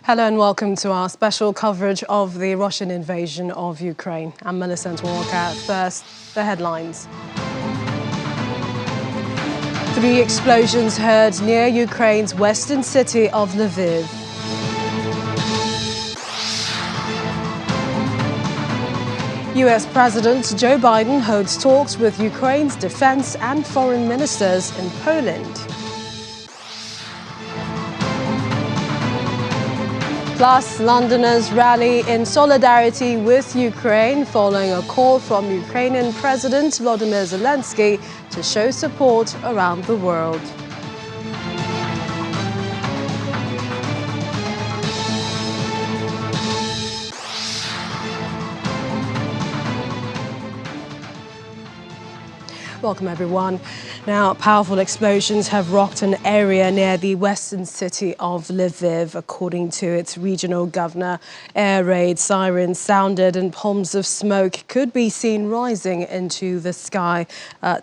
Hello and welcome to our special coverage of the Russian invasion of Ukraine. I'm Millicent Walker. First, the headlines. 3 explosions heard near Ukraine's western city of Lviv. US President Joe Biden holds talks with Ukraine's defense and foreign ministers in Poland. Plus, Londoners rally in solidarity with Ukraine following a call from Ukrainian President Volodymyr Zelensky to show support around the world. Welcome, everyone. Now, powerful explosions have rocked an area near the western city of Lviv, according to its regional governor. Air raid sirens sounded and columns of smoke could be seen rising into the sky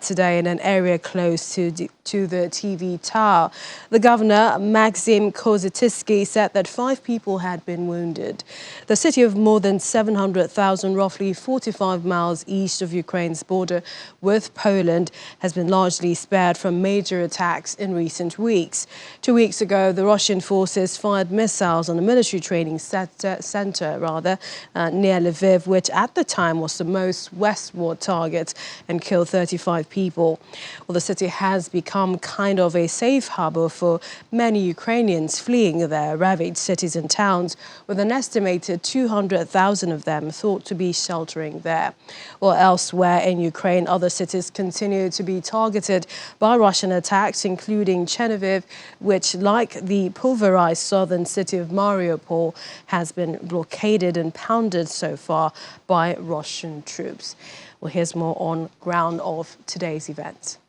today in an area close to the TV tower. The governor, Maxim Kozititsky, said that 5 people had been wounded. The city of more than 700,000, roughly 45 miles east of Ukraine's border with Poland, has been largely spared from major attacks in recent weeks. 2 weeks ago, the Russian forces fired missiles on a military training center near Lviv, which at the time was the most westward target, and killed 35 people. Well, the city has become kind of a safe harbor for many Ukrainians fleeing their ravaged cities and towns, with an estimated 200,000 of them thought to be sheltering there. Well, elsewhere in Ukraine, other cities continue to be targeted by Russian attacks, including Chernihiv, which, like the pulverized southern city of Mariupol, has been blockaded and pounded so far by Russian troops. Well, here's more on ground of today's event.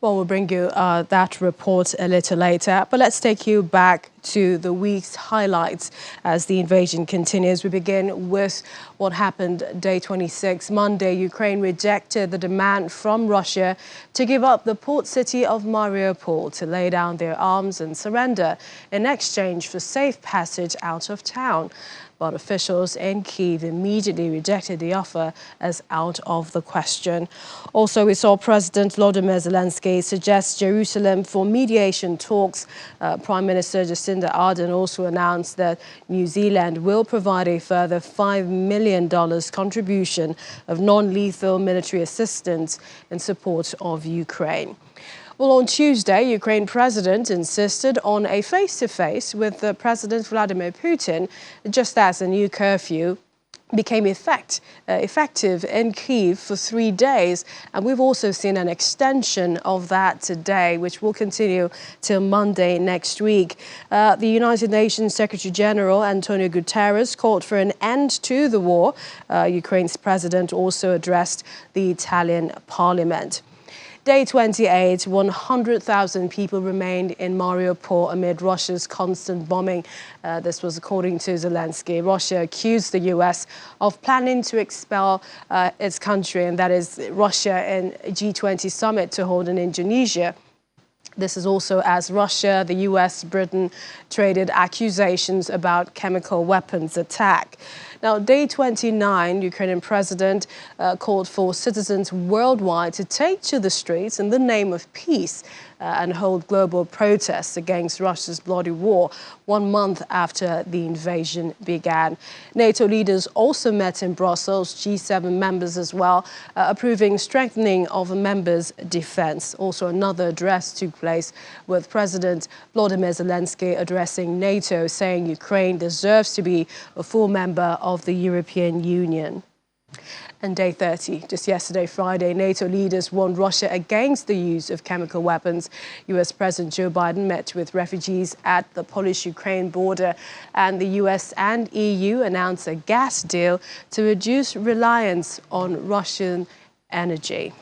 Well, we'll bring you that report a little later, but let's take you back to the week's highlights as the invasion continues. We begin with what happened day 26. Monday, Ukraine rejected the demand from Russia to give up the port city of Mariupol, to lay down their arms and surrender in exchange for safe passage out of town. But officials in Kyiv immediately rejected the offer as out of the question. Also, we saw President Volodymyr Zelensky suggest Jerusalem for mediation talks. Prime Minister Jacinda Ardern also announced that New Zealand will provide a further $5 million contribution of non-lethal military assistance in support of Ukraine. Well, on Tuesday, Ukraine president insisted on a face-to-face with President Vladimir Putin, just as a new curfew became effective in Kyiv for 3 days. And we've also seen an extension of that today, which will continue till Monday next week. The United Nations Secretary General Antonio Guterres called for an end to the war. Ukraine's president also addressed the Italian parliament. Day 28, 100,000 people remained in Mariupol amid Russia's constant bombing. This was according to Zelensky. Russia accused the US of planning to expel its country, and that is Russia, in a G20 summit to hold in Indonesia. This is also as Russia, the US, Britain traded accusations about chemical weapons attack. Now, day 29, Ukrainian president called for citizens worldwide to take to the streets in the name of peace and hold global protests against Russia's bloody war 1 month after the invasion began. NATO leaders also met in Brussels, G7 members as well, approving strengthening of a member's defense. Also, another address took place with President Volodymyr Zelensky addressing NATO, saying Ukraine deserves to be a full member of the European Union. And day 30, just yesterday, Friday, NATO leaders warned Russia against the use of chemical weapons. US President Joe Biden met with refugees at the Polish-Ukraine border, and the US and EU announced a gas deal to reduce reliance on Russian energy.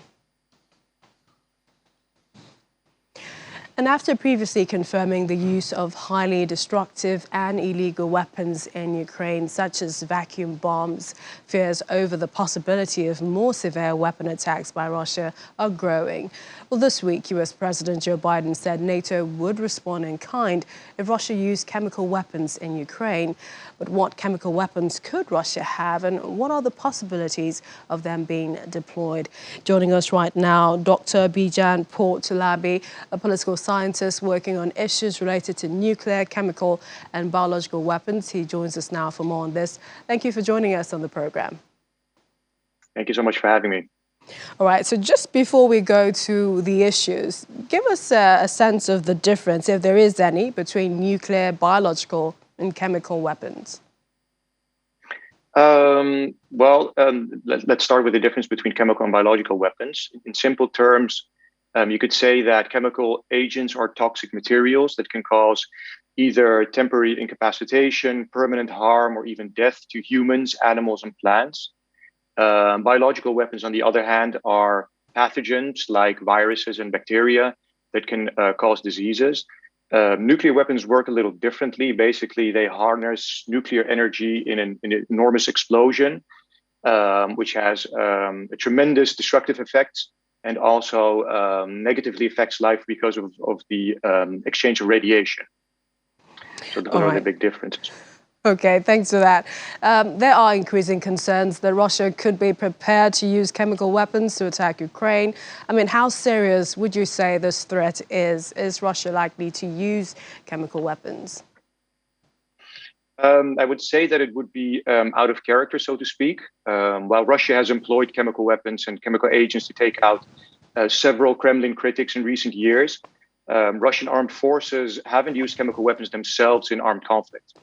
And after previously confirming the use of highly destructive and illegal weapons in Ukraine, such as vacuum bombs, fears over the possibility of more severe weapon attacks by Russia are growing. Well, this week, US President Joe Biden said NATO would respond in kind if Russia used chemical weapons in Ukraine. But what chemical weapons could Russia have, and what are the possibilities of them being deployed? Joining us right now, Dr. Bijan Portulabi, a political scientist working on issues related to nuclear, chemical and biological weapons. He joins us now for more on this. Thank you for joining us on the program. Thank you so much for having me. All right, so just before we go to the issues, give us a sense of the difference, if there is any, between nuclear, biological and chemical weapons. Let's start with the difference between chemical and biological weapons. In simple terms, you could say that chemical agents are toxic materials that can cause either temporary incapacitation, permanent harm, or even death to humans, animals, and plants. Biological weapons, on the other hand, are pathogens like viruses and bacteria that can cause diseases. Nuclear weapons work a little differently. Basically, they harness nuclear energy in an enormous explosion, which has a tremendous destructive effect and also negatively affects life because of the exchange of radiation. So those are the big differences. Okay, thanks for that. There are increasing concerns that Russia could be prepared to use chemical weapons to attack Ukraine. I mean, how serious would you say this threat is? Is Russia likely to use chemical weapons? I would say that it would be out of character, so to speak. While Russia has employed chemical weapons and chemical agents to take out several Kremlin critics in recent years, Russian armed forces haven't used chemical weapons themselves in armed conflict.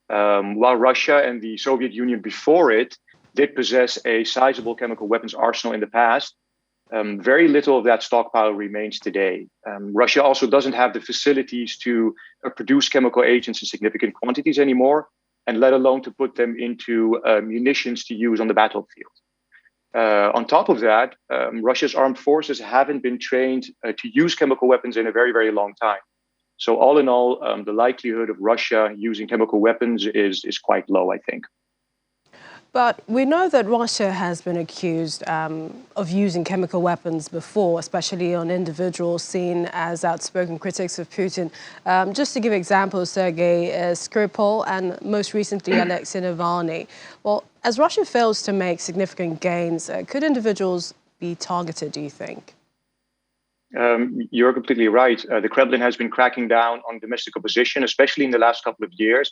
While Russia and the Soviet Union before it did possess a sizable chemical weapons arsenal in the past, very little of that stockpile remains today. Russia also doesn't have the facilities to produce chemical agents in significant quantities anymore, and let alone to put them into munitions to use on the battlefield. On top of that, Russia's armed forces haven't been trained to use chemical weapons in a very, very long time. So all in all, the likelihood of Russia using chemical weapons is quite low, I think. But we know that Russia has been accused of using chemical weapons before, especially on individuals seen as outspoken critics of Putin. Just to give examples, Sergei Skripal and most recently Alexei Navalny. Well, as Russia fails to make significant gains, could individuals be targeted, do you think? You're completely right. The Kremlin has been cracking down on domestic opposition, especially in the last couple of years,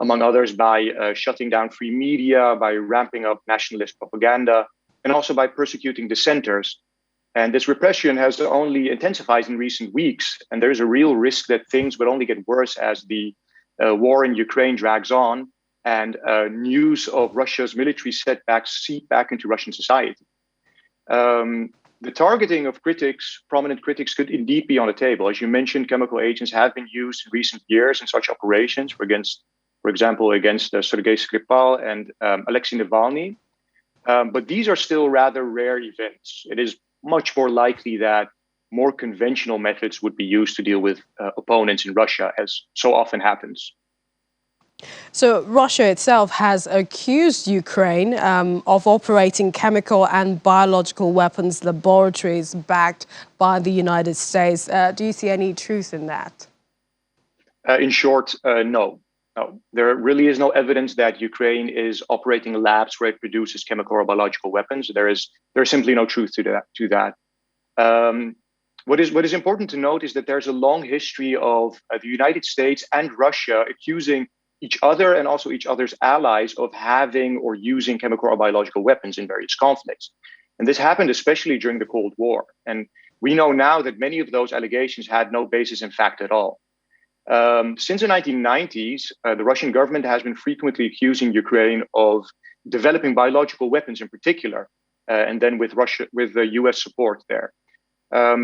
among others by shutting down free media, by ramping up nationalist propaganda, and also by persecuting dissenters. And this repression has only intensified in recent weeks. And there is a real risk that things would only get worse as the war in Ukraine drags on and news of Russia's military setbacks seep back into Russian society. The targeting of critics, prominent critics, could indeed be on the table. As you mentioned, chemical agents have been used in recent years in such operations, for example, against Sergei Skripal and Alexei Navalny. But these are still rather rare events. It is much more likely that more conventional methods would be used to deal with opponents in Russia, as so often happens. So Russia itself has accused Ukraine of operating chemical and biological weapons laboratories backed by the United States. Do you see any truth in that? In short, no. No, there really is no evidence that Ukraine is operating labs where it produces chemical or biological weapons. There's simply no truth to that. What is important to note is that there's a long history of the United States and Russia accusing each other and also each other's allies of having or using chemical or biological weapons in various conflicts. And this happened especially during the Cold War. And we know now that many of those allegations had no basis in fact at all. Since the 1990s, the Russian government has been frequently accusing Ukraine of developing biological weapons in particular, and then with the US support there.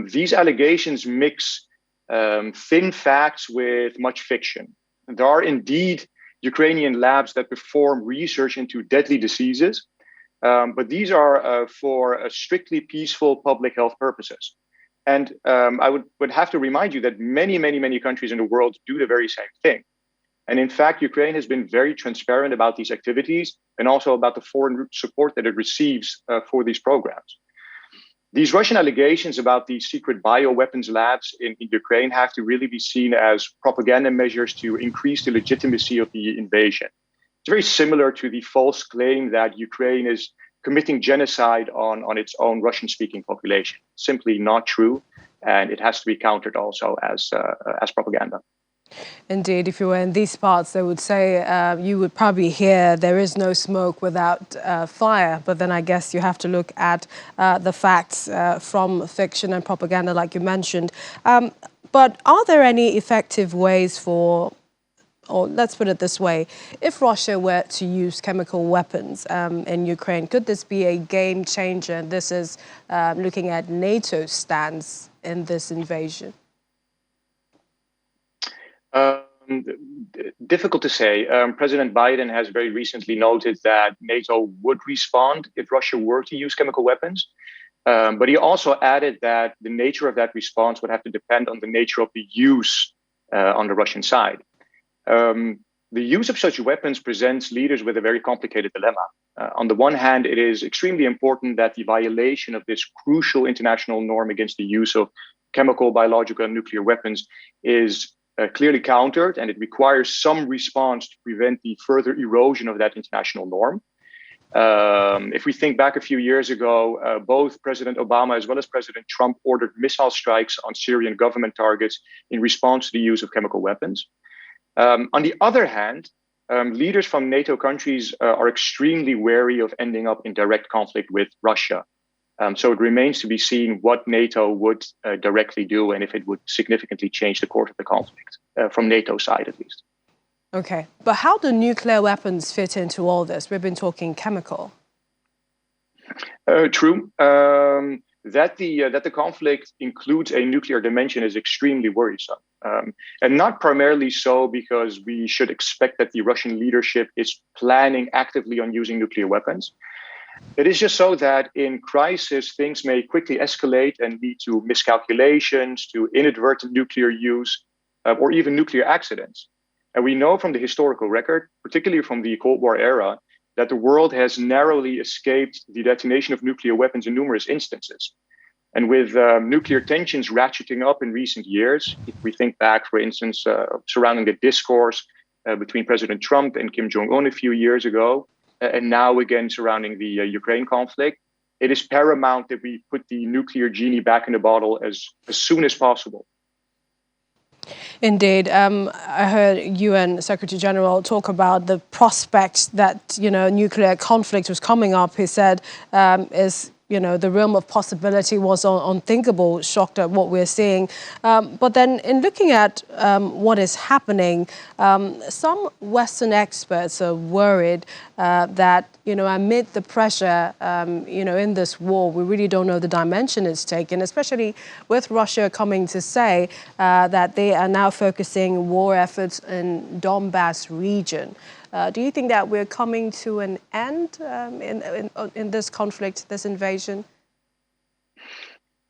These allegations mix thin facts with much fiction. There are indeed Ukrainian labs that perform research into deadly diseases, but these are for strictly peaceful public health purposes. And I would have to remind you that many countries in the world do the very same thing. And in fact, Ukraine has been very transparent about these activities and also about the foreign support that it receives for these programs. These Russian allegations about these secret bioweapons labs in Ukraine have to really be seen as propaganda measures to increase the legitimacy of the invasion. It's very similar to the false claim that Ukraine is committing genocide on its own Russian-speaking population. Simply not true, and it has to be countered also as propaganda. Indeed, if you were in these parts, they would say you would probably hear there is no smoke without fire. But then I guess you have to look at the facts from fiction and propaganda, like you mentioned. But are there any effective ways for, or let's put it this way, if Russia were to use chemical weapons in Ukraine, could this be a game changer? And this is looking at NATO's stance in this invasion. Difficult to say. President Biden has very recently noted that NATO would respond if Russia were to use chemical weapons. But he also added that the nature of that response would have to depend on the nature of the use on the Russian side. The use of such weapons presents leaders with a very complicated dilemma. On the one hand, it is extremely important that the violation of this crucial international norm against the use of chemical, biological, and nuclear weapons is clearly countered, and it requires some response to prevent the further erosion of that international norm. If we think back a few years ago, both President Obama as well as President Trump ordered missile strikes on Syrian government targets in response to the use of chemical weapons. On the other hand, leaders from NATO countries are extremely wary of ending up in direct conflict with Russia. So it remains to be seen what NATO would directly do and if it would significantly change the course of the conflict, from NATO's side at least. Okay, but how do nuclear weapons fit into all this? We've been talking chemical. True. That the conflict includes a nuclear dimension is extremely worrisome. And not primarily so because we should expect that the Russian leadership is planning actively on using nuclear weapons. It is just so that in crisis, things may quickly escalate and lead to miscalculations, to inadvertent nuclear use, or even nuclear accidents. And we know from the historical record, particularly from the Cold War era, that the world has narrowly escaped the detonation of nuclear weapons in numerous instances. And with nuclear tensions ratcheting up in recent years, if we think back, for instance, surrounding the discourse between President Trump and Kim Jong-un a few years ago, and now again surrounding the Ukraine conflict, it is paramount that we put the nuclear genie back in the bottle as soon as possible. Indeed. I heard UN Secretary General talk about the prospect that, nuclear conflict was coming up. He said the realm of possibility was unthinkable, shocked at what we're seeing. But then in looking at what is happening, some Western experts are worried that, amid the pressure, in this war, we really don't know the dimension it's taken, especially with Russia coming to say that they are now focusing war efforts in Donbass region. Do you think that we're coming to an end in this conflict, this invasion?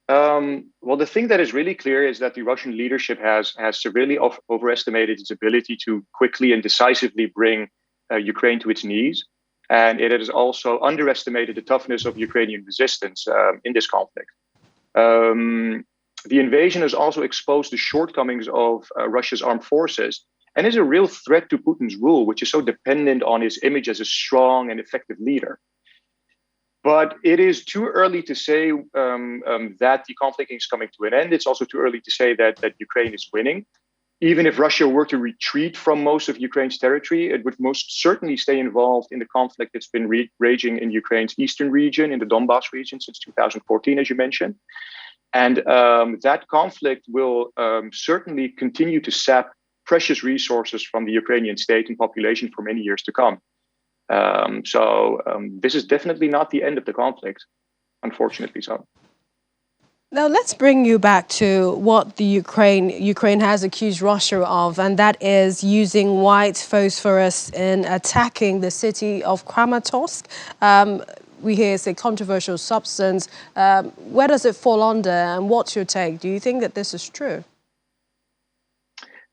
Well, the thing that is really clear is that the Russian leadership has severely overestimated its ability to quickly and decisively bring Ukraine to its knees. And it has also underestimated the toughness of Ukrainian resistance in this conflict. The invasion has also exposed the shortcomings of Russia's armed forces and is a real threat to Putin's rule, which is so dependent on his image as a strong and effective leader. But it is too early to say that the conflict is coming to an end. It's also too early to say that Ukraine is winning. Even if Russia were to retreat from most of Ukraine's territory, it would most certainly stay involved in the conflict that's been raging in Ukraine's eastern region, in the Donbass region, since 2014, as you mentioned. And that conflict will certainly continue to sap precious resources from the Ukrainian state and population for many years to come. So this is definitely not the end of the conflict, unfortunately so. Now, let's bring you back to what the Ukraine has accused Russia of, and that is using white phosphorus in attacking the city of Kramatorsk. we hear it's a controversial substance. Where does it fall under, and what's your take? Do you think that this is true?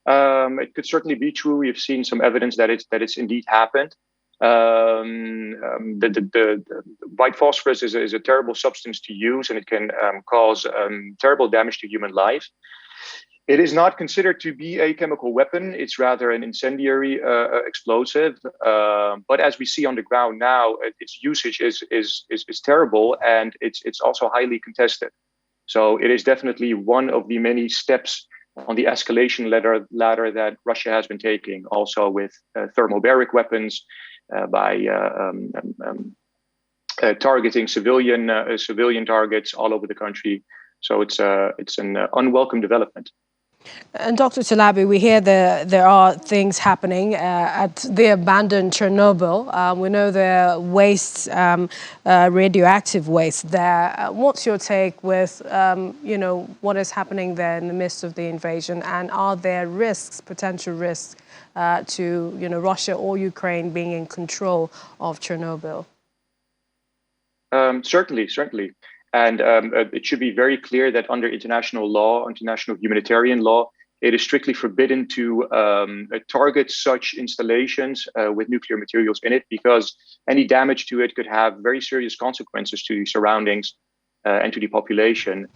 It could certainly be true. We've seen some evidence that it's indeed happened. The white phosphorus is a terrible substance to use, and it can cause terrible damage to human life. It is not considered to be a chemical weapon. It's rather an incendiary explosive. But as we see on the ground now, its usage is terrible, and it's also highly contested. So it is definitely one of the many steps on the escalation ladder that Russia has been taking, also with thermobaric weapons, by targeting civilian targets all over the country. So it's an unwelcome development. And Dr. Chalabi, we hear there are things happening at the abandoned Chernobyl. We know there are wastes, radioactive waste there. What's your take with, what is happening there in the midst of the invasion? And are there risks, potential risks, to, Russia or Ukraine being in control of Chernobyl? Certainly. And it should be very clear that under international law, international humanitarian law, it is strictly forbidden to target such installations with nuclear materials in it, because any damage to it could have very serious consequences to the surroundings and to the population.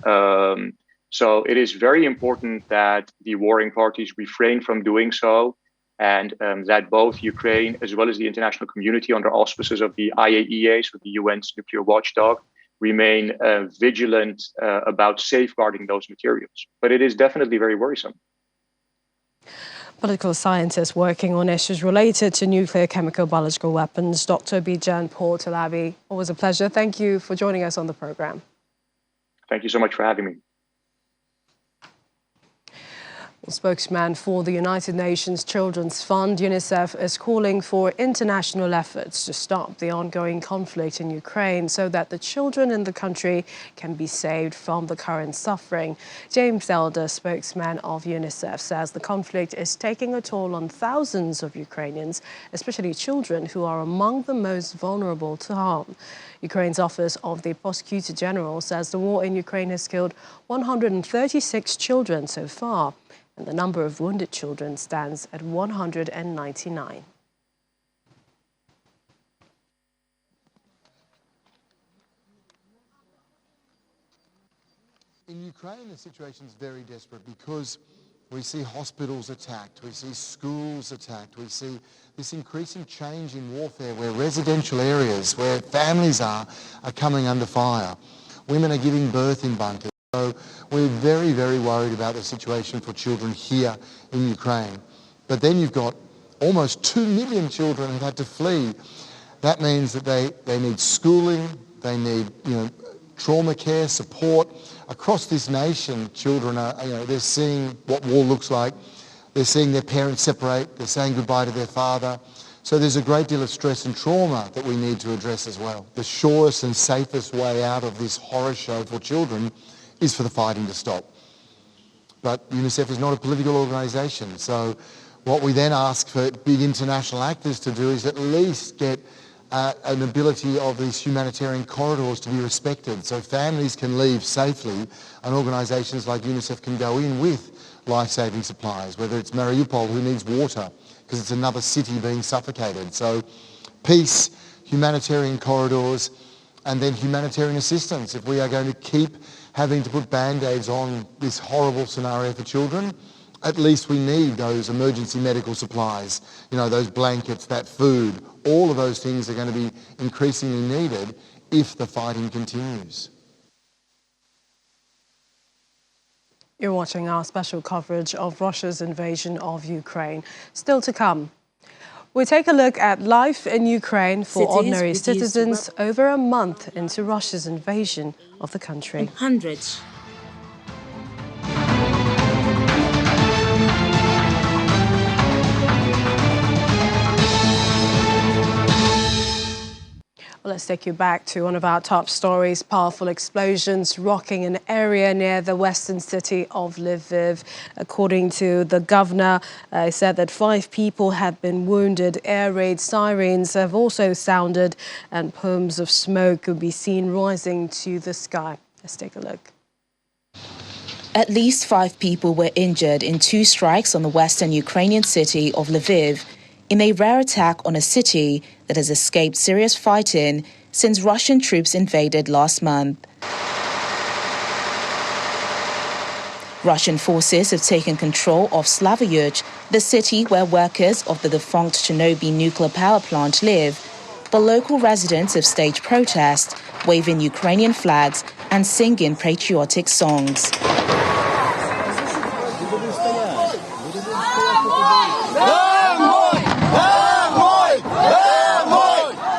So it is very important that the warring parties refrain from doing so, and that both Ukraine as well as the international community, under auspices of the IAEA, so the UN's nuclear watchdog, remain vigilant about safeguarding those materials. But it is definitely very worrisome. Political scientist working on issues related to nuclear, chemical, biological weapons, Dr. Bijan Paul Chalabi. Always a pleasure. Thank you for joining us on the program. Thank you so much for having me. The spokesman for the United Nations Children's Fund, UNICEF, is calling for international efforts to stop the ongoing conflict in Ukraine so that the children in the country can be saved from the current suffering. James Elder, spokesman of UNICEF, says the conflict is taking a toll on thousands of Ukrainians, especially children who are among the most vulnerable to harm. Ukraine's Office of the Prosecutor General says the war in Ukraine has killed 136 children so far, and the number of wounded children stands at 199. In Ukraine, the situation is very desperate because we see hospitals attacked, we see schools attacked, we see this increasing change in warfare where residential areas, where families are coming under fire. Women are giving birth in bunkers. So we're very, very worried about the situation for children here in Ukraine. But then you've got almost 2 million children who've had to flee. That means that they need schooling, they need trauma care, support. Across this nation, children are, they're seeing what war looks like. They're seeing their parents separate. They're saying goodbye to their father. So there's a great deal of stress and trauma that we need to address as well. The surest and safest way out of this horror show for children is for the fighting to stop. But UNICEF is not a political organisation, so what we then ask for big international actors to do is at least get an ability of these humanitarian corridors to be respected, so families can leave safely and organisations like UNICEF can go in with life-saving supplies, whether it's Mariupol, who needs water because it's another city being suffocated. So peace, humanitarian corridors, and then humanitarian assistance. If we are going to keep having to put band-aids on this horrible scenario for children, at least we need those emergency medical supplies, those blankets, that food. All of those things are going to be increasingly needed if the fighting continues. You're watching our special coverage of Russia's invasion of Ukraine. Still to come, we take a look at life in Ukraine for ordinary citizens over a month into Russia's invasion of the country. Hundreds. Well, let's take you back to one of our top stories. Powerful explosions rocking an area near the western city of Lviv. According to the governor, he said that 5 people have been wounded. Air raid sirens have also sounded and plumes of smoke could be seen rising to the sky. Let's take a look. At least 5 people were injured in 2 strikes on the western Ukrainian city of Lviv, in a rare attack on a city that has escaped serious fighting since Russian troops invaded last month. Russian forces have taken control of Slavuyurch, the city where workers of the defunct Chernobyl nuclear power plant live, but local residents have staged protests, waving Ukrainian flags and singing patriotic songs.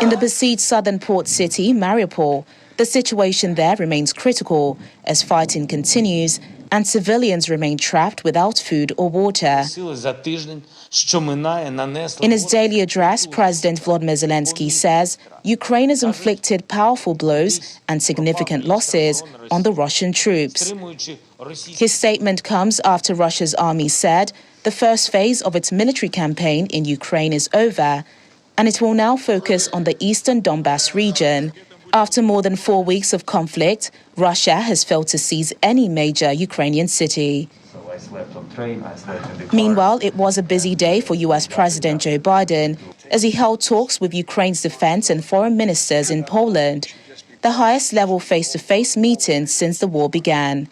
In the besieged southern port city, Mariupol, the situation there remains critical as fighting continues and civilians remain trapped without food or water. In his daily address, President Volodymyr Zelensky says Ukraine has inflicted powerful blows and significant losses on the Russian troops. His statement comes after Russia's army said the first phase of its military campaign in Ukraine is over, and it will now focus on the eastern Donbass region. After more than 4 weeks of conflict, Russia has failed to seize any major Ukrainian city. Meanwhile, it was a busy day for US President Joe Biden as he held talks with Ukraine's defense and foreign ministers in Poland, the highest level face-to-face meeting since the war began.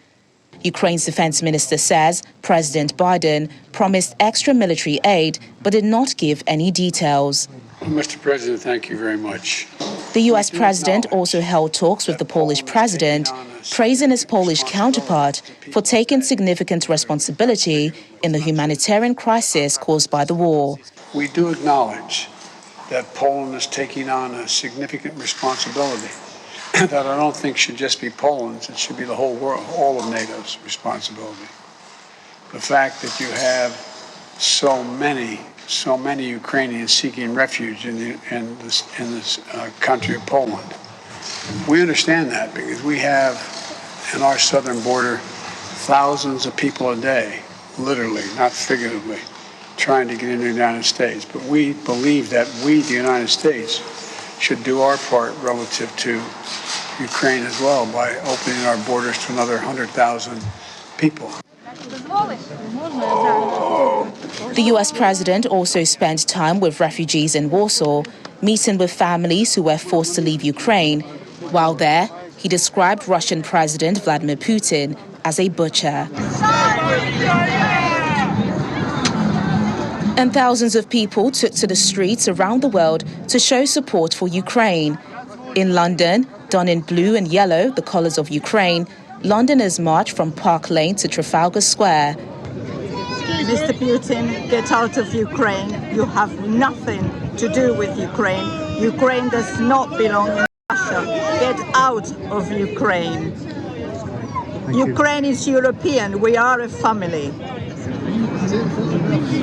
Ukraine's defense minister says President Biden promised extra military aid but did not give any details. Mr. President, thank you very much. The US president also held talks with the Polish president, praising his Polish counterpart for taking significant responsibility in the humanitarian crisis caused by the war. We do acknowledge that Poland is taking on a significant responsibility that I don't think should just be Poland's, it should be the whole world, all of NATO's responsibility. The fact that you have so many Ukrainians seeking refuge in this country of Poland. We understand that because we have in our southern border thousands of people a day, literally, not figuratively, trying to get into the United States. But we believe that we, the United States, should do our part relative to Ukraine as well by opening our borders to another 100,000 people. The US president also spent time with refugees in Warsaw, meeting with families who were forced to leave Ukraine. While there, he described Russian President Vladimir Putin as a butcher. And thousands of people took to the streets around the world to show support for Ukraine. In London, done in blue and yellow, the colours of Ukraine, Londoners marched from Park Lane to Trafalgar Square. Mr. Putin, get out of Ukraine. You have nothing to do with Ukraine. Ukraine does not belong in Russia. Get out of Ukraine. Ukraine is European. We are a family.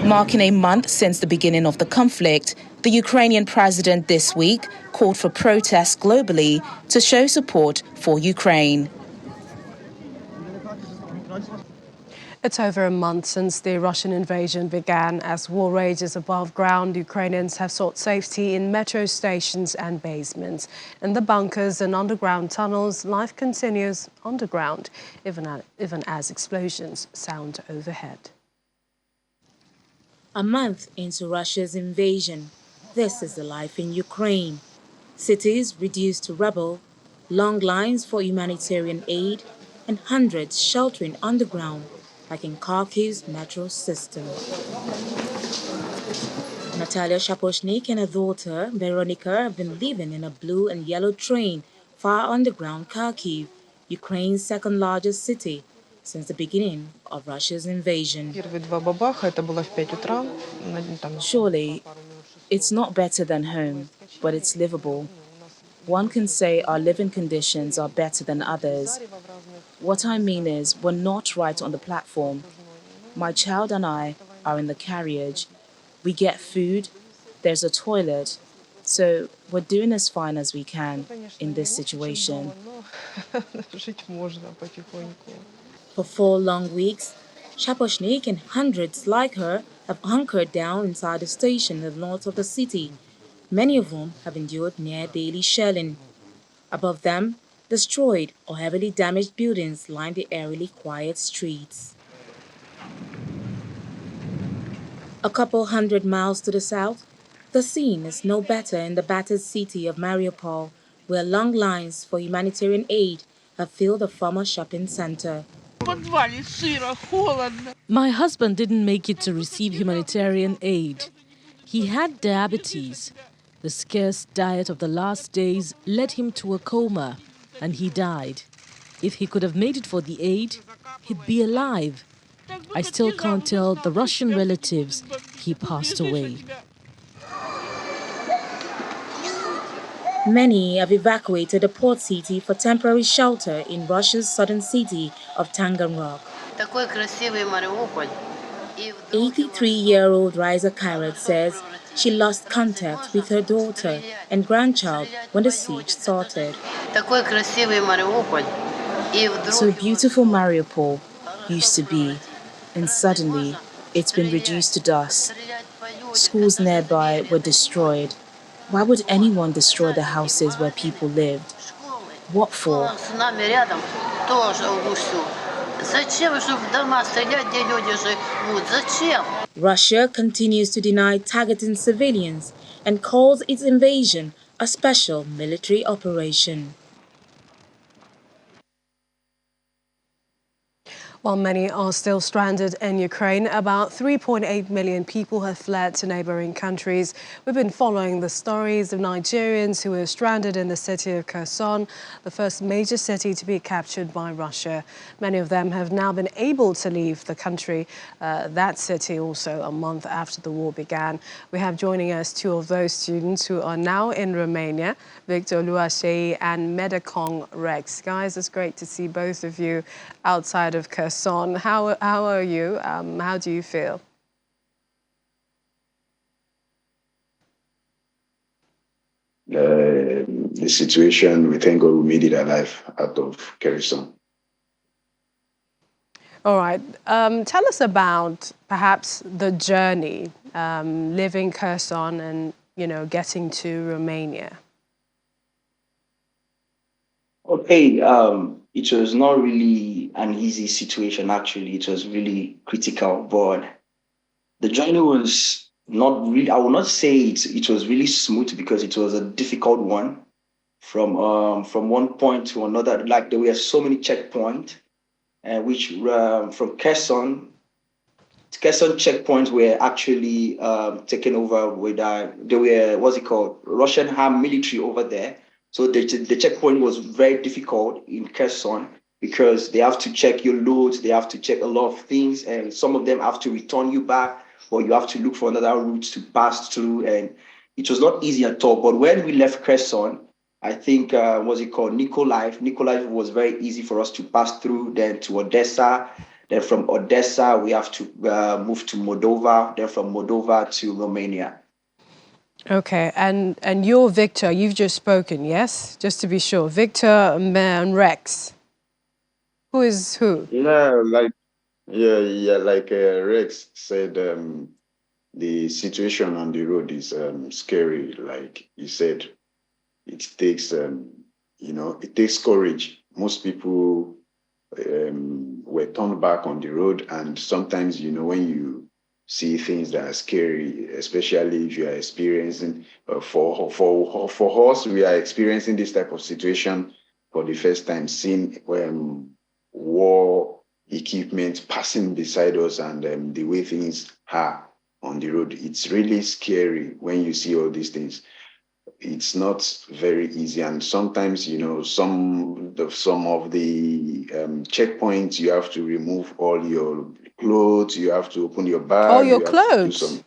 Marking a month since the beginning of the conflict, the Ukrainian president this week called for protests globally to show support for Ukraine. It's over a month since the Russian invasion began. As war rages above ground, Ukrainians have sought safety in metro stations and basements. In the bunkers and underground tunnels, life continues underground, even as explosions sound overhead. A month into Russia's invasion, this is the life in Ukraine. Cities reduced to rubble, long lines for humanitarian aid, and hundreds sheltering underground, like in Kharkiv's metro system. Natalia Shaposhnik and her daughter, Veronica, have been living in a blue and yellow train far underground Kharkiv, Ukraine's second-largest city, since the beginning of Russia's invasion. Surely, it's not better than home, but it's livable. One can say our living conditions are better than others. What I mean is, we're not right on the platform. My child and I are in the carriage. We get food, there's a toilet, So we're doing as fine as we can in this situation. For 4 long weeks, Shaposhnik and hundreds like her have hunkered down inside a station in the north of the city, many of whom have endured near daily shelling. Above them, destroyed or heavily damaged buildings line the eerily quiet streets. A couple 100 miles to the south, the scene is no better in the battered city of Mariupol, where long lines for humanitarian aid have filled a former shopping center. My husband didn't make it to receive humanitarian aid. He had diabetes. The scarce diet of the last days led him to a coma, and he died. If he could have made it for the aid, he'd be alive. I still can't tell the Russian relatives he passed away. Many have evacuated the port city for temporary shelter in Russia's southern city of Taganrog. 83-year-old Riza Kairat says she lost contact with her daughter and grandchild when the siege started. So beautiful Mariupol used to be, and suddenly it's been reduced to dust. Schools nearby were destroyed. Why would anyone destroy the houses where people lived? What for? Russia continues to deny targeting civilians and calls its invasion a special military operation. While many are still stranded in Ukraine, about 3.8 million people have fled to neighboring countries. We've been following the stories of Nigerians who are stranded in the city of Kherson, the first major city to be captured by Russia. Many of them have now been able to leave the country, that city also a month after the war began. We have joining us two of those students who are now in Romania, Victor Luashei and Medakong Rex. Guys, it's great to see both of you outside of Kherson. How are you? How do you feel? The situation, we thank God we made it alive out of Kherson. All right. Tell us about perhaps the journey, leaving Kherson and, getting to Romania. Okay, it was not really an easy situation, actually. It was really critical, but the journey was not really, I will not say it was really smooth because it was a difficult one from one point to another. Like there were so many checkpoints, which from Kherson checkpoints were actually taken over with they were what's it called, Russian armed military over there. So the checkpoint was very difficult in Kherson because they have to check your loads, they have to check a lot of things, and some of them have to return you back, or you have to look for another route to pass through, and it was not easy at all. But when we left Kherson, I think what's it called, Nikolaev was very easy for us to pass through. Then to Odessa. Then from Odessa, we have to move to Moldova. Then from Moldova to Romania. Okay, and you're Victor. You've just spoken, yes? Just to be sure, Victor and Rex. Who is who? Yeah, like Rex said, the situation on the road is scary. Like he said, it takes it takes courage. Most people were turned back on the road, and sometimes when you see things that are scary, especially if you are experiencing for us, we are experiencing this type of situation for the first time, seeing war equipment passing beside us, and the way things are on the road. It's really scary when you see all these things. It's not very easy, and sometimes some of the checkpoints, you have to remove all your clothes, you have to open your bag, Oh, your you have to do clothes?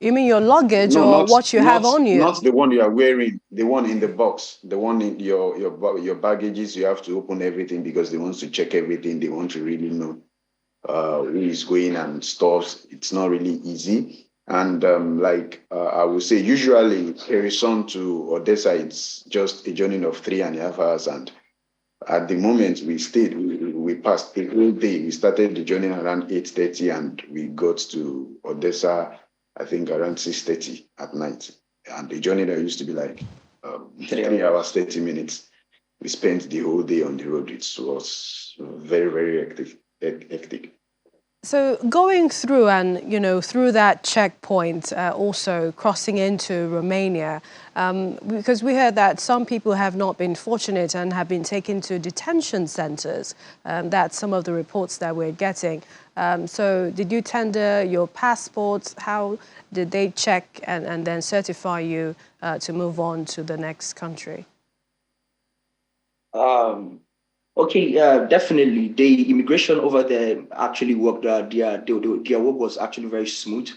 You mean your luggage no, or what you have on you? not the one you are wearing, the one in the box, the one in your baggages. You have to open everything because they want to check everything. They want to really know who is going and stuff. It's not really easy. And I would say, usually Kherson to Odessa, it's just a journey of 3.5 hours. And at the moment we stayed, we passed the whole day. We started the journey around 8:30 and we got to Odessa, I think around 6:30 at night. And the journey that used to be like 3 hours, 30 minutes. We spent the whole day on the road. It was very, very hectic. So going through and, through that checkpoint, also crossing into Romania, because we heard that some people have not been fortunate and have been taken to detention centers. That's some of the reports that we're getting. So did you tender your passports? How did they check and then certify you to move on to the next country? Okay, definitely. The immigration over there actually worked. Their work was actually very smooth.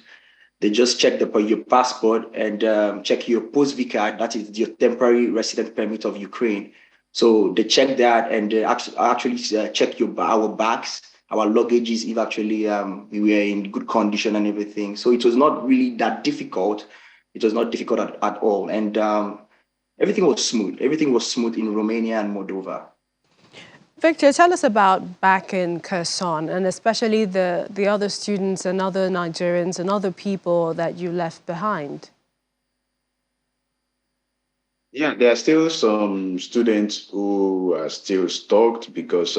They just check your passport and check your post-V card, that is your temporary resident permit of Ukraine. So they check that and they actually check our bags, our luggages, if actually we were in good condition and everything. So it was not really that difficult. It was not difficult at all. And everything was smooth. Everything was smooth in Romania and Moldova. Victor, tell us about back in Kherson and especially the other students and other Nigerians and other people that you left behind. Yeah, there are still some students who are still stuck because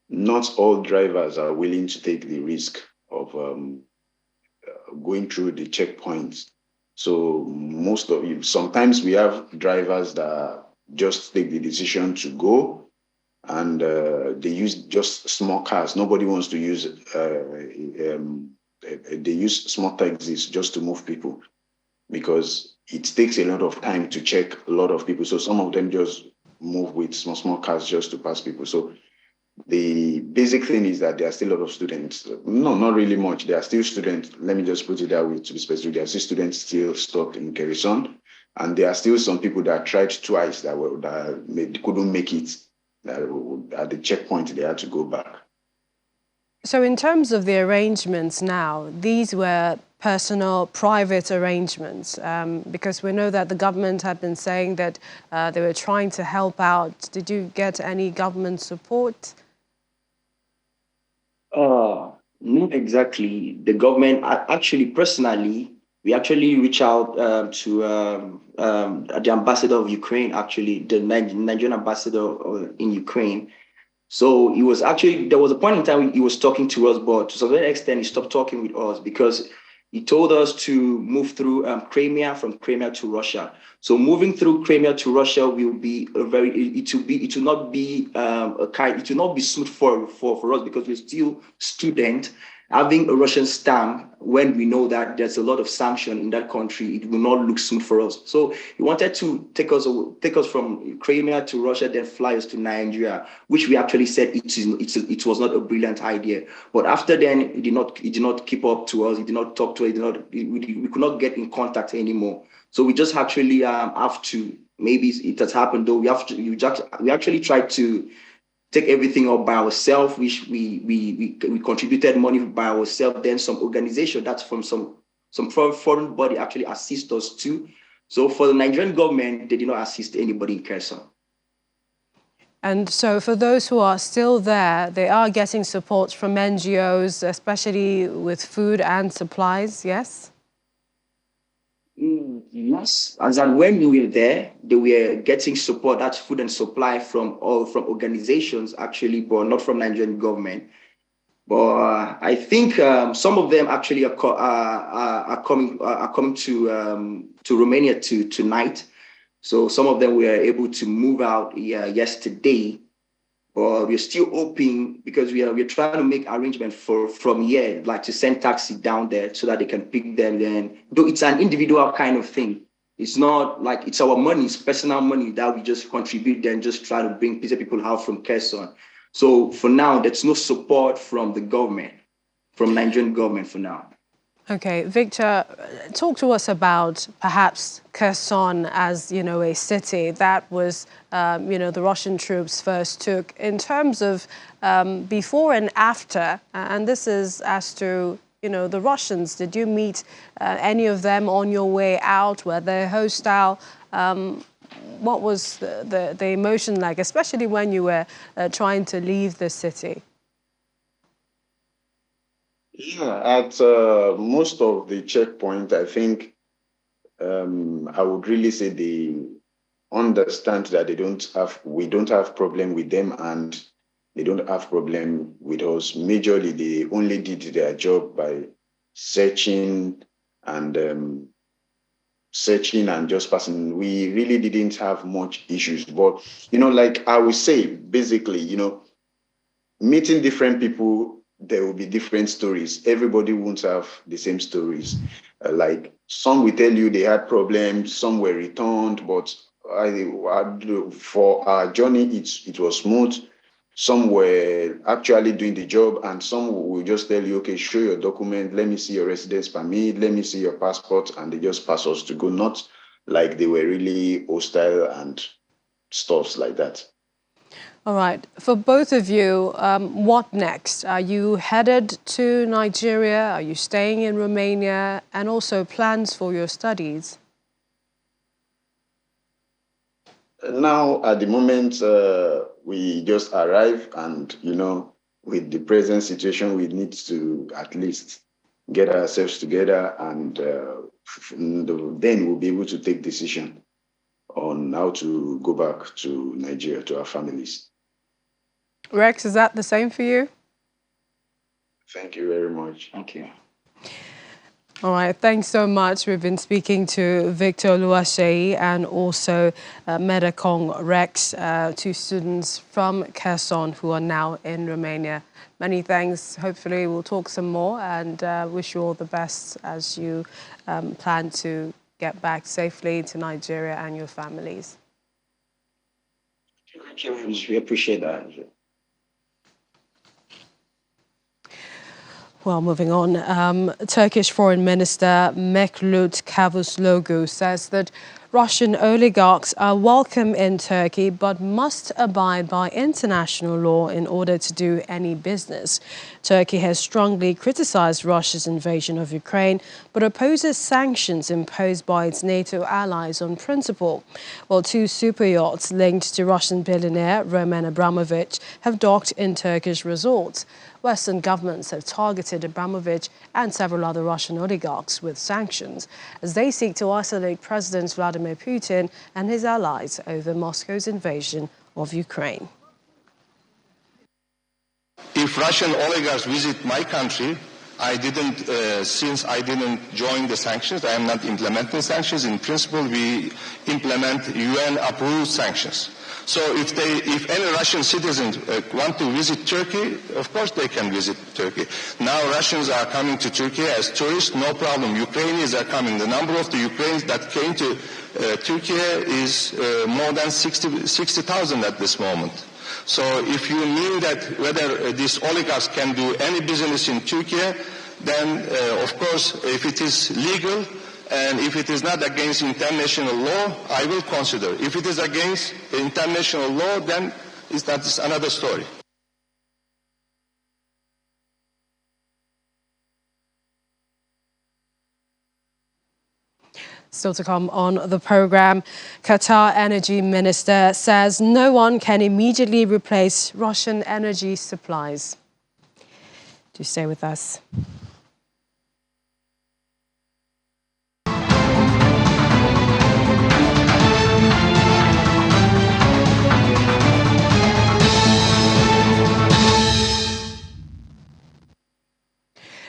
not all drivers are willing to take the risk of going through the checkpoints. So sometimes we have drivers that just take the decision to go and they use just small cars. Nobody wants to use, they use small taxis just to move people because it takes a lot of time to check a lot of people. So some of them just move with small cars just to pass people. So the basic thing is that there are still a lot of students. No, not really much. There are still students. Let me just put it that way to be specific. There are still students still stuck in Kherson. And there are still some people that tried twice that couldn't make it. At the checkpoint, they had to go back. So in terms of the arrangements now, these were personal, private arrangements, because we know that the government had been saying that they were trying to help out. Did you get any government support? Not exactly. The government, actually, personally, we actually reached out to the ambassador of Ukraine, actually, the Nigerian ambassador in Ukraine. So he was actually, there was a point in time he was talking to us, but to some extent he stopped talking with us because he told us to move through Crimea, from Crimea to Russia. So moving through Crimea to Russia will be it will not be smooth for us because we're still student. Having a Russian stamp when we know that there's a lot of sanction in that country, it will not look smooth for us. So he wanted to take us from Crimea to Russia, then fly us to Nigeria, which we actually said it was not a brilliant idea. But after then, it did not keep up to us. It did not talk to us. We could not get in contact anymore. So we just actually have to. Maybe it has happened though. We actually tried to take everything up by ourselves, which we contributed money by ourselves. Then some organization that's from some foreign body actually assist us too. So for the Nigerian government, they did not assist anybody in Kherson. And so for those who are still there, they are getting support from NGOs, especially with food and supplies, yes? Yes, as and when we were there, they were getting support, that's food and supply from organizations actually, but not from Nigerian government. But I think some of them actually are coming to Romania tonight. So some of them were able to move out yesterday. But we're still hoping because we're trying to make arrangements from here, like to send taxi down there so that they can pick them. Then, though it's an individual kind of thing, it's not like it's our money, it's personal money that we just contribute. Then just try to bring people out from Kherson. So for now, there's no support from the government, from Nigerian government for now. Okay, Victor, talk to us about perhaps Kherson as, a city that was, the Russian troops first took. In terms of before and after, and this is as to the Russians? Did you meet any of them on your way out? Were they hostile? What was the emotion like, especially when you were trying to leave the city? Yeah, at most of the checkpoint, I think I would really say they understand that we don't have problem with them, and they don't have problem with us. Majorly, they only did their job by searching and just passing. We really didn't have much issues, but like I would say, basically, meeting different people, there will be different stories. Everybody won't have the same stories. Like some will tell you they had problems, some were returned, but for our journey, it was smooth. Some were actually doing the job, and some will just tell you, okay, show your document, let me see your residence permit, let me see your passport, and they just pass us to go. Not like they were really hostile and stuffs like that. All right. For both of you, what next? Are you headed to Nigeria? Are you staying in Romania? And also plans for your studies? Now, at the moment, we just arrive, and with the present situation, we need to at least get ourselves together, and then we'll be able to take decision on how to go back to Nigeria to our families. Rex, is that the same for you? Thank you very much. Thank you. All right, thanks so much. We've been speaking to Victor Oluwaseyi and also Medakong Rex, two students from Kherson who are now in Romania. Many thanks. Hopefully we'll talk some more, and wish you all the best as you plan to get back safely to Nigeria and your families. Thank you. We appreciate that. Well, moving on, Turkish Foreign Minister Mevlut Cavusoglu says that Russian oligarchs are welcome in Turkey but must abide by international law in order to do any business. Turkey has strongly criticized Russia's invasion of Ukraine but opposes sanctions imposed by its NATO allies on principle. While two super yachts linked to Russian billionaire Roman Abramovich have docked in Turkish resorts. Western governments have targeted Abramovich and several other Russian oligarchs with sanctions as they seek to isolate President Vladimir Putin and his allies over Moscow's invasion of Ukraine. If Russian oligarchs visit my country, since I didn't join the sanctions, I am not implementing sanctions. In principle, we implement UN-approved sanctions. So if any Russian citizens want to visit Turkey, of course they can visit Turkey. Now Russians are coming to Turkey as tourists, no problem. Ukrainians are coming. The number of the Ukrainians that came to Turkey is more than 60,000 at this moment. So if you mean that whether these oligarchs can do any business in Turkey, then of course if it is legal and if it is not against international law, I will consider. If it is against international law, then that is another story. Still to come on the program, Qatar Energy Minister says no one can immediately replace Russian energy supplies. Do stay with us.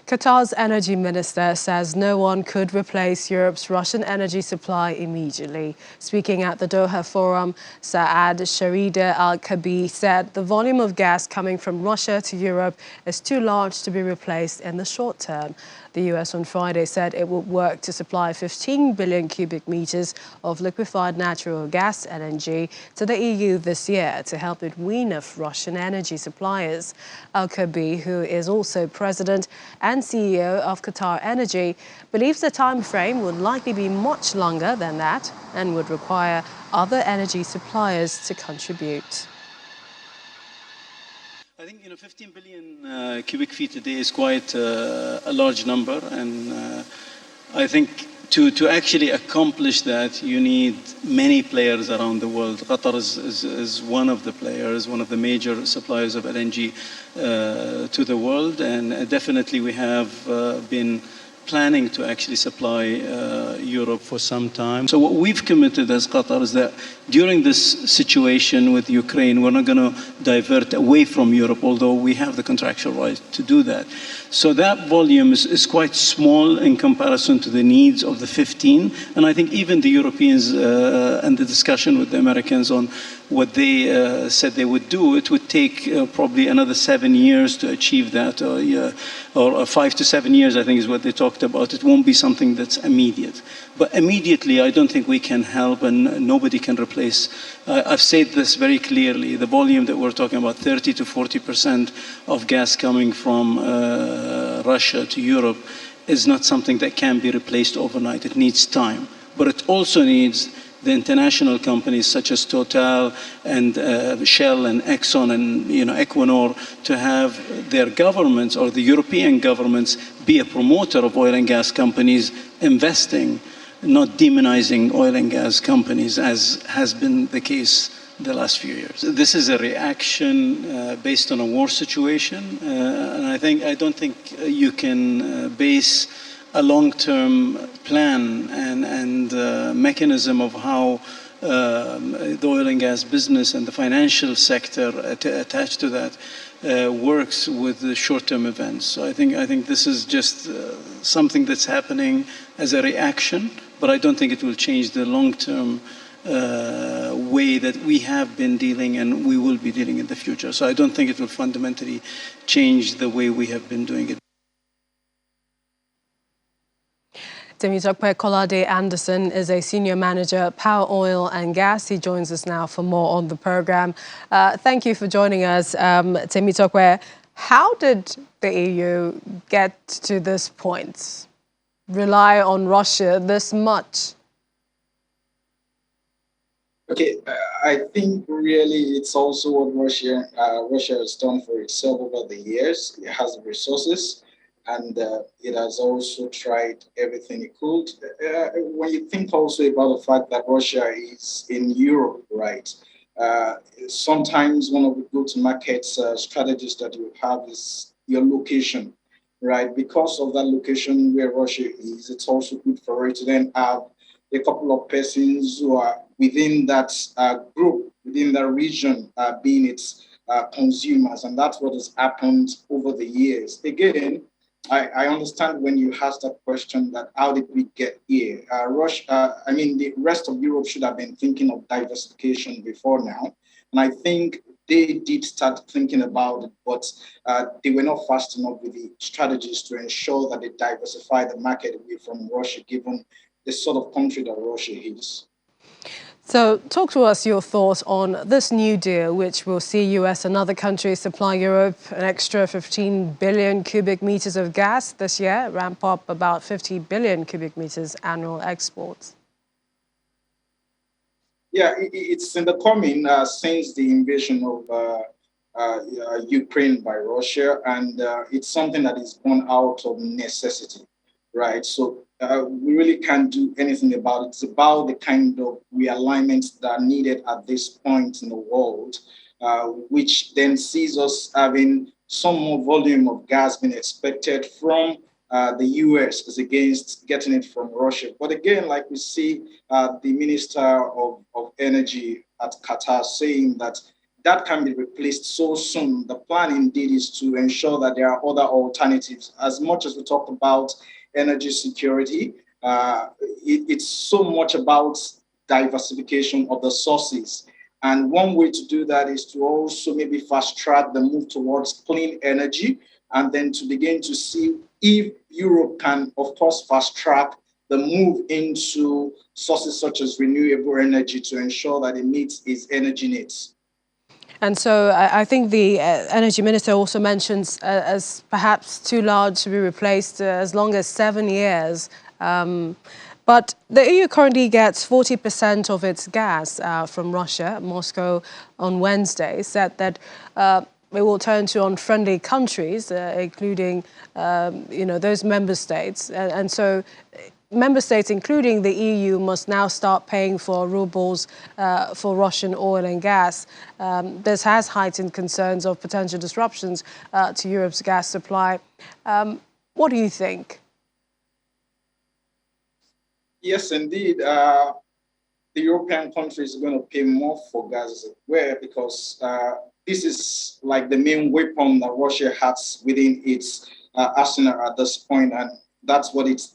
Qatar's energy minister says no one could replace Europe's Russian energy supply immediately. Speaking at the Doha Forum, Saad Sharida Al-Kabi said the volume of gas coming from Russia to Europe is too large to be replaced in the short term. The US on Friday said it would work to supply 15 billion cubic meters of liquefied natural gas, LNG, to the EU this year to help it wean off Russian energy suppliers. Al-Kabi, who is also president and CEO of Qatar Energy, believes the time frame would likely be much longer than that and would require other energy suppliers to contribute. think 15 billion cubic feet a day is quite a large number, and I think to actually accomplish that, you need many players around the world. Qatar is one of the players, one of the major suppliers of LNG to the world, and definitely we have been planning to actually supply Europe for some time. So what we've committed as Qatar is that during this situation with Ukraine, we're not going to divert away from Europe, although we have the contractual right to do that. So that volume is quite small in comparison to the needs of the 15. And I think even the Europeans and the discussion with the Americans on what they said they would do, it would take probably another 7 years to achieve that, or 5 to 7 years, I think is what they talked about. It won't be something that's immediate. But immediately, I don't think we can help, and nobody can replace. I've said this very clearly. The volume that we're talking about, 30 to 40% of gas coming from Russia to Europe, is not something that can be replaced overnight. It needs time. But it also needs the international companies such as Total and Shell and Exxon and Equinor to have their governments or the European governments be a promoter of oil and gas companies investing, not demonizing oil and gas companies as has been the case the last few years. This is a reaction based on a war situation, and I don't think you can base a long-term plan and mechanism of how the oil and gas business and the financial sector attached to that works with the short-term events. So I think this is just something that's happening as a reaction, but I don't think it will change the long-term way that we have been dealing and we will be dealing in the future. So I don't think it will fundamentally change the way we have been doing it. Temitope Kolade Anderson is a senior manager at Power Oil and Gas. He joins us now for more on the program. Thank you for joining us, Temitope. How did the EU get to this point? Rely on Russia this much? Okay, I think really it's also what Russia has done for itself over the years. It has the resources, and it has also tried everything it could. When you think also about the fact that Russia is in Europe, right? Sometimes one of the go-to-market strategies that you have is your location, right? Because of that location where Russia is, it's also good for it to then have a couple of persons who are within that group, within that region, being its consumers. And that's what has happened over the years. Again, I understand when you ask that question that how did we get here? The rest of Europe should have been thinking of diversification before now. And I think they did start thinking about it, but they were not fast enough with the strategies to ensure that they diversify the market away from Russia, given the sort of country that Russia is. So talk to us your thoughts on this new deal, which will see US and other countries supply Europe an extra 15 billion cubic meters of gas this year, ramp up about 50 billion cubic meters annual exports. Yeah, it's in the coming since the invasion of Ukraine by Russia, and it's something that is born out of necessity, right? So we really can't do anything about it. It's about the kind of realignments that are needed at this point in the world, which then sees us having some more volume of gas being expected from the US as against getting it from Russia. But again, like we see the Minister of Energy at Qatar saying that can be replaced so soon. The plan indeed is to ensure that there are other alternatives. As much as we talk about energy security, it's so much about diversification of the sources. And one way to do that is to also maybe fast track the move towards clean energy, and then to begin to see if Europe can, of course, fast track the move into sources such as renewable energy to ensure that it meets its energy needs. And so I think the energy minister also mentions as perhaps too large to be replaced as long as 7 years. But the EU currently gets 40% of its gas from Russia. Moscow on Wednesday said that we will turn to unfriendly countries, including, those member states. And so member states, including the EU, must now start paying for rubles for Russian oil and gas. This has heightened concerns of potential disruptions to Europe's gas supply. What do you think? Yes, indeed. The European countries are going to pay more for gas, as it were, because this is like the main weapon that Russia has within its arsenal at this point, and that's what it's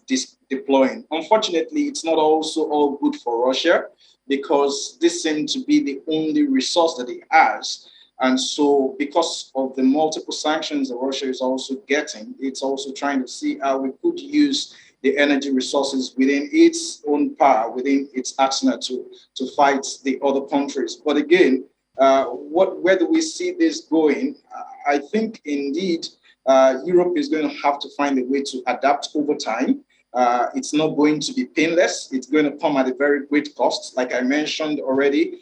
deploying. Unfortunately, it's not also all good for Russia because this seems to be the only resource that it has. And so, because of the multiple sanctions that Russia is also getting, it's also trying to see how we could use the energy resources within its own power, within its arsenal to fight the other countries. But again, where do we see this going? I think indeed Europe is going to have to find a way to adapt over time. It's not going to be painless. It's going to come at a very great cost. Like I mentioned already,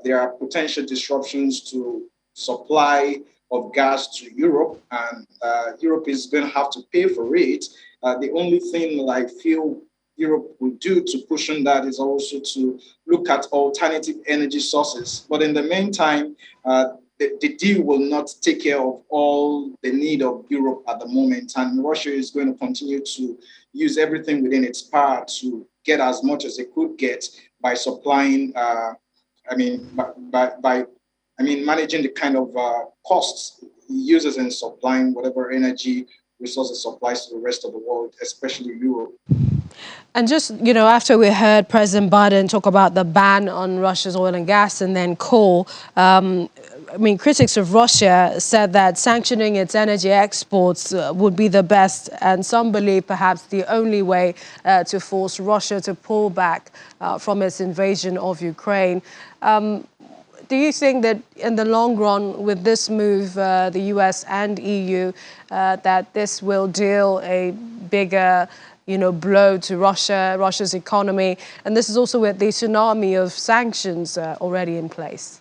there are potential disruptions to supply of gas to Europe, and Europe is going to have to pay for it. The only thing that I feel Europe will do to cushion that is also to look at alternative energy sources. But in the meantime, the deal will not take care of all the need of Europe at the moment. And Russia is going to continue to use everything within its power to get as much as it could get by supplying, managing the kind of costs it uses in supplying whatever energy resources supplies to the rest of the world, especially Europe. And just, after we heard President Biden talk about the ban on Russia's oil and gas and then coal, critics of Russia said that sanctioning its energy exports would be the best, and some believe perhaps the only way to force Russia to pull back from its invasion of Ukraine. Do you think that in the long run, with this move, the US and EU, that this will deal a bigger blow to Russia's economy? And this is also with the tsunami of sanctions already in place.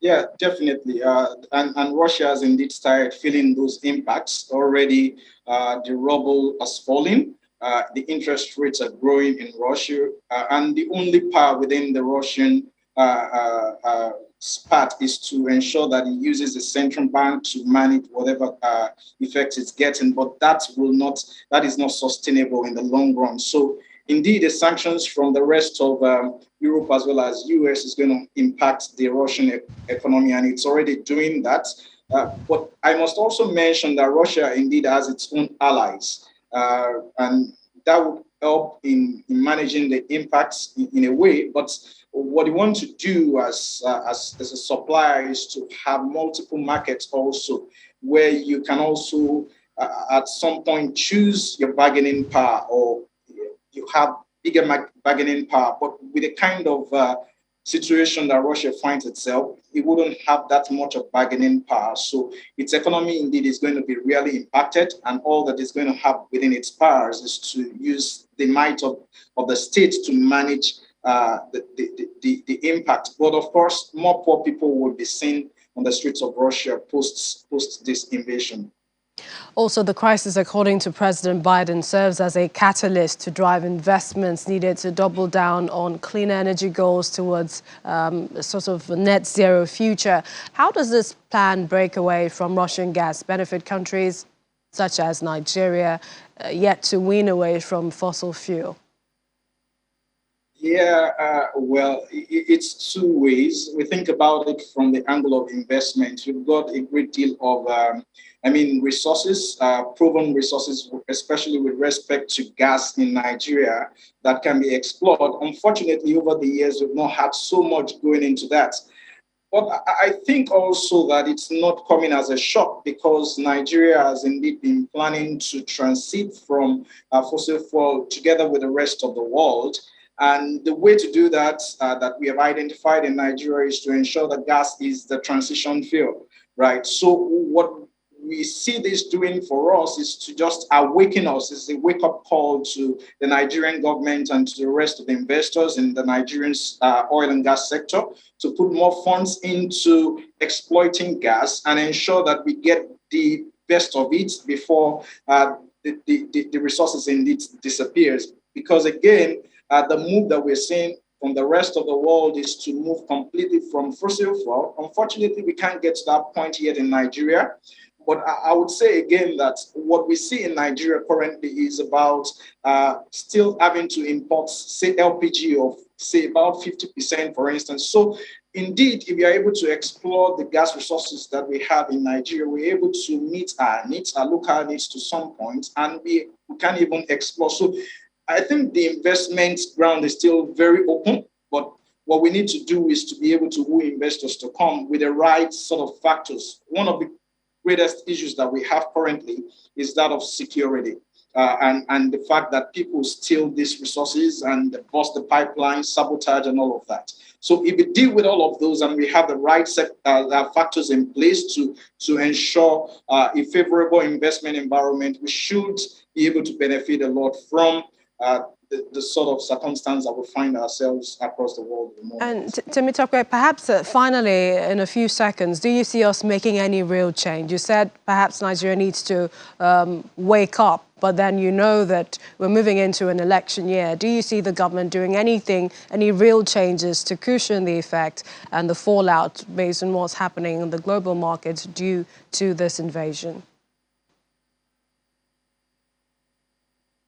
Yeah, definitely. And Russia has indeed started feeling those impacts already. The ruble has fallen. The interest rates are growing in Russia. And the only power within the Russian part is to ensure that it uses the central bank to manage whatever effect it's getting. But that is not sustainable in the long run. So indeed, the sanctions from the rest of Europe as well as US is going to impact the Russian economy, and it's already doing that. But I must also mention that Russia indeed has its own allies, and that will help in managing the impacts in a way. But what you want to do as a supplier is to have multiple markets also, where you can also at some point choose your bargaining power, or you have bigger bargaining power. But with the kind of situation that Russia finds itself, it wouldn't have that much of bargaining power. So its economy indeed is going to be really impacted, and all that is going to have within its powers is to use the might of the state to manage the impact. But of course, more poor people will be seen on the streets of Russia post this invasion. Also, the crisis, according to President Biden, serves as a catalyst to drive investments needed to double down on clean energy goals towards a sort of net zero future. How does this plan break away from Russian gas benefit countries such as Nigeria, yet to wean away from fossil fuel? Yeah, well, it's two ways. We think about it from the angle of investment. You've got a great deal of, resources, proven resources, especially with respect to gas in Nigeria, that can be explored. Unfortunately, over the years, we've not had so much going into that. But I think also that it's not coming as a shock, because Nigeria has indeed been planning to transit from fossil fuel together with the rest of the world. And the way to do that, that we have identified in Nigeria, is to ensure that gas is the transition fuel, right? So what we see this doing for us is to just awaken us. It's a wake-up call to the Nigerian government and to the rest of the investors in the Nigerian oil and gas sector to put more funds into exploiting gas and ensure that we get the best of it before the resources indeed disappears. Because again, the move that we're seeing from the rest of the world is to move completely from fossil fuel. Unfortunately, we can't get to that point yet in Nigeria. But I would say again that what we see in Nigeria currently is about still having to import, say, LPG of, say, about 50%, for instance. So indeed, if we are able to explore the gas resources that we have in Nigeria, we're able to meet our needs, our local needs to some point, and we can even explore. So I think the investment ground is still very open, but what we need to do is to be able to woo investors to come with the right sort of factors. One of the greatest issues that we have currently is that of security. And the fact that people steal these resources and bust the pipeline, sabotage, and all of that. So if we deal with all of those and we have the right factors in place to ensure a favorable investment environment, we should be able to benefit a lot from the sort of circumstance that we find ourselves across the world at the moment. And Temitope, perhaps finally, in a few seconds, do you see us making any real change? You said perhaps Nigeria needs to wake up, but then you know that we're moving into an election year. Do you see the government doing anything, any real changes to cushion the effect and the fallout based on what's happening in the global markets due to this invasion?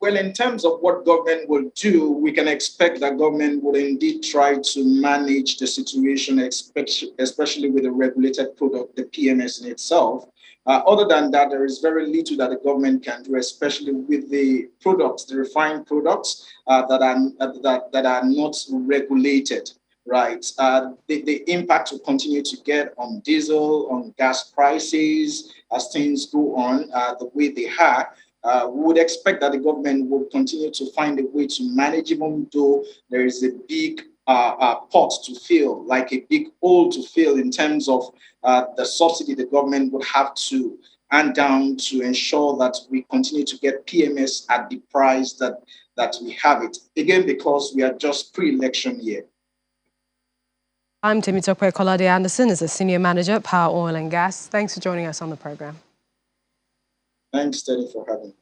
Well, in terms of what government will do, we can expect that government will indeed try to manage the situation, especially with the regulated product, the PMS in itself. Other than that, there is very little that the government can do, especially with the products, the refined products that are not regulated. Right, the impact will continue to get on diesel, on gas prices as things go on the way they are. We would expect that the government will continue to find a way to manage, even though there is a big pot to fill, like a big hole to fill in terms of the subsidy the government would have to hand down to ensure that we continue to get PMS at the price that we have it. Again, because we are just pre-election year. I'm Temitope Kolade Anderson, as a Senior Manager at Power, Oil and Gas. Thanks for joining us on the program. Thanks, Teddy, for having me.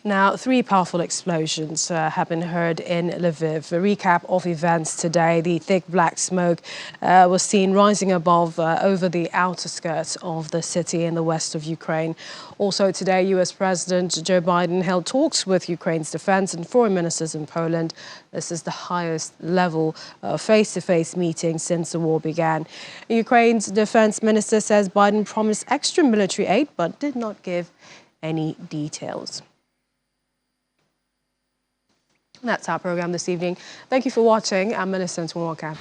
Now, 3 powerful explosions have been heard in Lviv. A recap of events today. The thick black smoke was seen rising above over the outer skirts of the city in the west of Ukraine. Also today, U.S. President Joe Biden held talks with Ukraine's defense and foreign ministers in Poland. This is the highest level face-to-face meeting since the war began. Ukraine's defense minister says Biden promised extra military aid but did not give any details. That's our program this evening. Thank you for watching. I'm Millicent Nwaka.